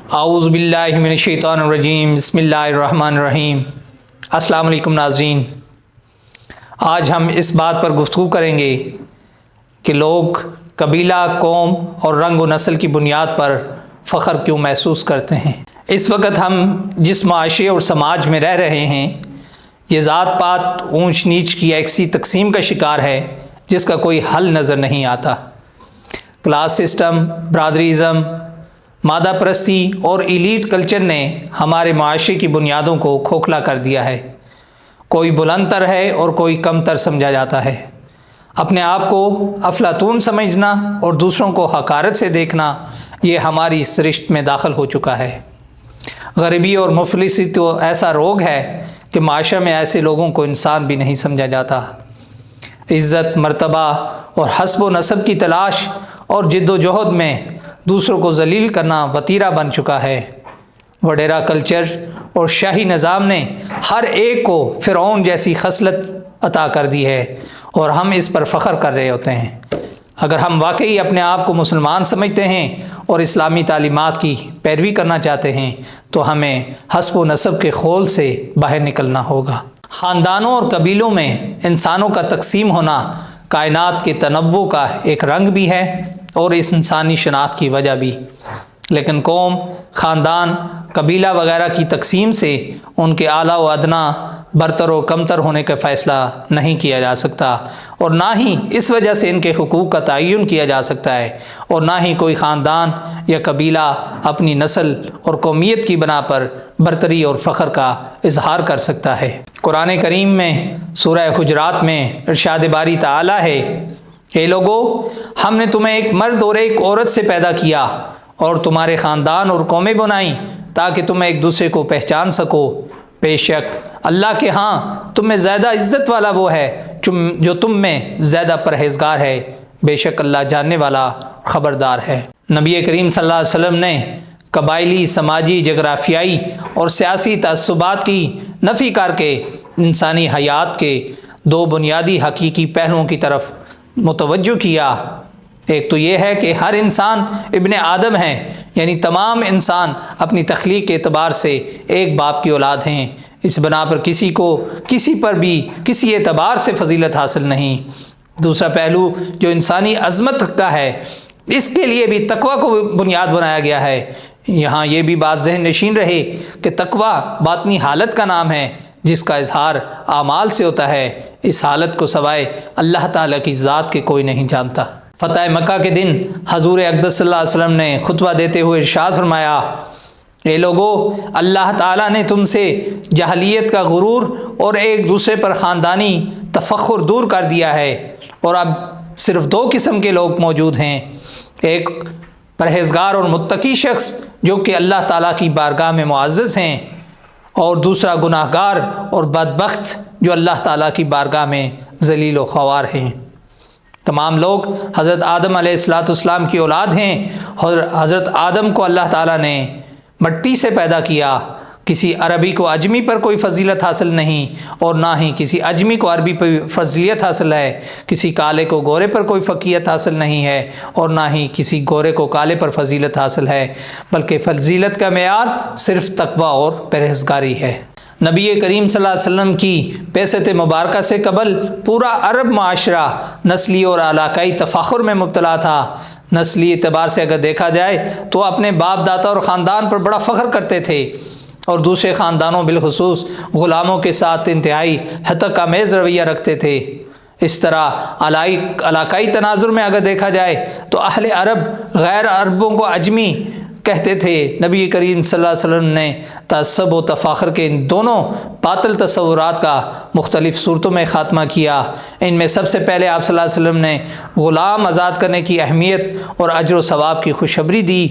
اعوذ باللہ من الشیطان الرجیم، بسم اللہ الرحمن الرحیم۔ السلام علیکم ناظرین، آج ہم اس بات پر گفتگو کریں گے کہ لوگ قبیلہ، قوم اور رنگ و نسل کی بنیاد پر فخر کیوں محسوس کرتے ہیں۔ اس وقت ہم جس معاشرے اور سماج میں رہ رہے ہیں، یہ ذات پات، اونچ نیچ کی ایسی تقسیم کا شکار ہے جس کا کوئی حل نظر نہیں آتا۔ کلاس سسٹم، برادریزم، مادہ پرستی اور ایلیٹ کلچر نے ہمارے معاشرے کی بنیادوں کو کھوکھلا کر دیا ہے۔ کوئی بلند تر ہے اور کوئی کم تر سمجھا جاتا ہے۔ اپنے آپ کو افلاطون سمجھنا اور دوسروں کو حقارت سے دیکھنا، یہ ہماری سرشت میں داخل ہو چکا ہے۔ غریبی اور مفلسی تو ایسا روگ ہے کہ معاشرے میں ایسے لوگوں کو انسان بھی نہیں سمجھا جاتا۔ عزت، مرتبہ اور حسب و نسب کی تلاش اور جد و جہد میں دوسروں کو ذلیل کرنا وتیرہ بن چکا ہے۔ وڈیرا کلچر اور شاہی نظام نے ہر ایک کو فرعون جیسی خصلت عطا کر دی ہے اور ہم اس پر فخر کر رہے ہوتے ہیں۔ اگر ہم واقعی اپنے آپ کو مسلمان سمجھتے ہیں اور اسلامی تعلیمات کی پیروی کرنا چاہتے ہیں تو ہمیں حسب و نسب کے خول سے باہر نکلنا ہوگا۔ خاندانوں اور قبیلوں میں انسانوں کا تقسیم ہونا کائنات کے تنوع کا ایک رنگ بھی ہے اور اس انسانی شناخت کی وجہ بھی، لیکن قوم، خاندان، قبیلہ وغیرہ کی تقسیم سے ان کے اعلیٰ و ادنیٰ، برتر و کمتر ہونے کا فیصلہ نہیں کیا جا سکتا، اور نہ ہی اس وجہ سے ان کے حقوق کا تعین کیا جا سکتا ہے، اور نہ ہی کوئی خاندان یا قبیلہ اپنی نسل اور قومیت کی بنا پر برتری اور فخر کا اظہار کر سکتا ہے۔ قرآن کریم میں سورہ حجرات میں ارشاد باری تعالی ہے، اے لوگو، ہم نے تمہیں ایک مرد اور ایک عورت سے پیدا کیا اور تمہارے خاندان اور قومیں بنائیں تاکہ تم ایک دوسرے کو پہچان سکو۔ بے شک اللہ کے ہاں تم میں زیادہ عزت والا وہ ہے جو تم میں زیادہ پرہیزگار ہے۔ بے شک اللہ جاننے والا خبردار ہے۔ نبی کریم صلی اللہ علیہ وسلم نے قبائلی، سماجی، جغرافیائی اور سیاسی تعصبات کی نفی کر کے انسانی حیات کے دو بنیادی حقیقی پہلوؤں کی طرف متوجہ کیا۔ ایک تو یہ ہے کہ ہر انسان ابن آدم ہے، یعنی تمام انسان اپنی تخلیق کے اعتبار سے ایک باپ کی اولاد ہیں۔ اس بنا پر کسی کو کسی پر بھی کسی اعتبار سے فضیلت حاصل نہیں۔ دوسرا پہلو جو انسانی عظمت کا ہے، اس کے لیے بھی تقوی کو بنیاد بنایا گیا ہے۔ یہاں یہ بھی بات ذہن نشین رہے کہ تقوی باطنی حالت کا نام ہے جس کا اظہار اعمال سے ہوتا ہے۔ اس حالت کو سوائے اللہ تعالیٰ کی ذات کے کوئی نہیں جانتا۔ فتح مکہ کے دن حضور اقدس صلی اللہ علیہ وسلم نے خطبہ دیتے ہوئے ارشاد فرمایا، اے لوگو، اللہ تعالیٰ نے تم سے جاہلیت کا غرور اور ایک دوسرے پر خاندانی تفخر دور کر دیا ہے، اور اب صرف دو قسم کے لوگ موجود ہیں، ایک پرہیزگار اور متقی شخص جو کہ اللہ تعالیٰ کی بارگاہ میں معزز ہیں، اور دوسرا گناہ گار اور بدبخت جو اللہ تعالیٰ کی بارگاہ میں ذلیل و خوار ہیں۔ تمام لوگ حضرت آدم علیہ السلام کی اولاد ہیں، اور حضرت آدم کو اللہ تعالیٰ نے مٹی سے پیدا کیا۔ کسی عربی کو اجمی پر کوئی فضیلت حاصل نہیں، اور نہ ہی کسی اجمی کو عربی پر فضیلت حاصل ہے۔ کسی کالے کو گورے پر کوئی فقیت حاصل نہیں ہے، اور نہ ہی کسی گورے کو کالے پر فضیلت حاصل ہے، بلکہ فضیلت کا معیار صرف تقوی اور پرہیزگاری ہے۔ نبی کریم صلی اللہ علیہ وسلم کی بعثت مبارکہ سے قبل پورا عرب معاشرہ نسلی اور علاقائی تفاخر میں مبتلا تھا۔ نسلی اعتبار سے اگر دیکھا جائے تو اپنے باپ دادا اور خاندان پر بڑا فخر کرتے تھے، اور دوسرے خاندانوں بالخصوص غلاموں کے ساتھ انتہائی حتک آمیز رویہ رکھتے تھے۔ اس طرح علاقائی تناظر میں اگر دیکھا جائے تو اہل عرب غیر عربوں کو اجمی کہتے تھے۔ نبی کریم صلی اللہ علیہ وسلم نے تعصب و تفاخر کے ان دونوں باطل تصورات کا مختلف صورتوں میں خاتمہ کیا۔ ان میں سب سے پہلے آپ صلی اللہ علیہ وسلم نے غلام آزاد کرنے کی اہمیت اور اجر و ثواب کی خوشخبری دی،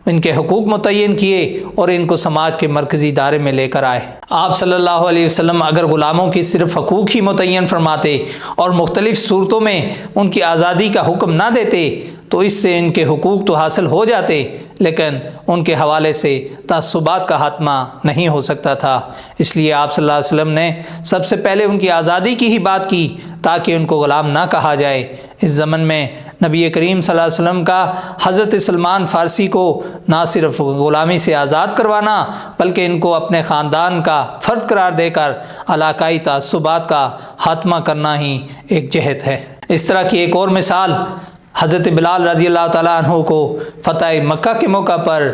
ان کے حقوق متعین کیے اور ان کو سماج کے مرکزی دائرے میں لے کر آئے۔ آپ صلی اللہ علیہ وسلم اگر غلاموں کی صرف حقوق ہی متعین فرماتے اور مختلف صورتوں میں ان کی آزادی کا حکم نہ دیتے تو اس سے ان کے حقوق تو حاصل ہو جاتے، لیکن ان کے حوالے سے تعصبات کا خاتمہ نہیں ہو سکتا تھا۔ اس لیے آپ صلی اللہ علیہ وسلم نے سب سے پہلے ان کی آزادی کی ہی بات کی تاکہ ان کو غلام نہ کہا جائے۔ اس ضمن میں نبی کریم صلی اللہ علیہ وسلم کا حضرت سلمان فارسی کو نہ صرف غلامی سے آزاد کروانا بلکہ ان کو اپنے خاندان کا فرد قرار دے کر علاقائی تعصبات کا خاتمہ کرنا ہی ایک جہد ہے۔ اس طرح کی ایک اور مثال حضرت بلال رضی اللہ تعالیٰ عنہ کو فتح مکہ کے موقع پر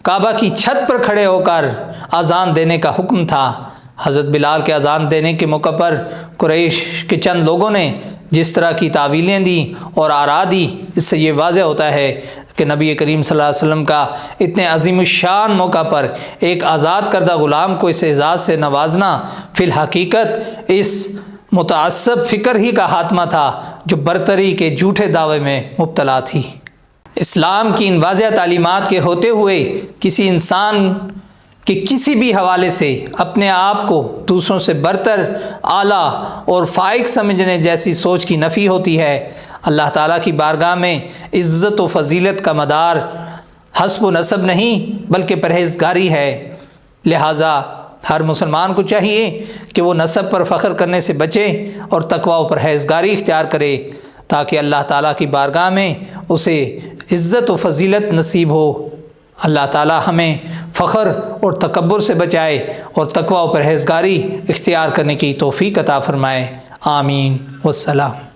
کعبہ کی چھت پر کھڑے ہو کر اذان دینے کا حکم تھا۔ حضرت بلال کے اذان دینے کے موقع پر قریش کے چند لوگوں نے جس طرح کی تعویلیں دیں اور آراء دی، اس سے یہ واضح ہوتا ہے کہ نبی کریم صلی اللہ علیہ وسلم کا اتنے عظیم الشان موقع پر ایک آزاد کردہ غلام کو اس اعزاز سے نوازنا فی الحقیقت اس متعصب فکر ہی کا خاتمہ تھا جو برتری کے جھوٹے دعوے میں مبتلا تھی۔ اسلام کی ان واضح تعلیمات کے ہوتے ہوئے کسی انسان کہ کسی بھی حوالے سے اپنے آپ کو دوسروں سے برتر، اعلیٰ اور فائق سمجھنے جیسی سوچ کی نفی ہوتی ہے۔ اللہ تعالیٰ کی بارگاہ میں عزت و فضیلت کا مدار حسب و نسب نہیں بلکہ پرہیزگاری ہے، لہٰذا ہر مسلمان کو چاہیے کہ وہ نسب پر فخر کرنے سے بچے اور تقوی و پرہیزگاری اختیار کرے تاکہ اللہ تعالیٰ کی بارگاہ میں اسے عزت و فضیلت نصیب ہو۔ اللہ تعالیٰ ہمیں فخر اور تکبر سے بچائے اور تقوی و پرہیزگاری اختیار کرنے کی توفیق عطا فرمائے۔ آمین والسلام۔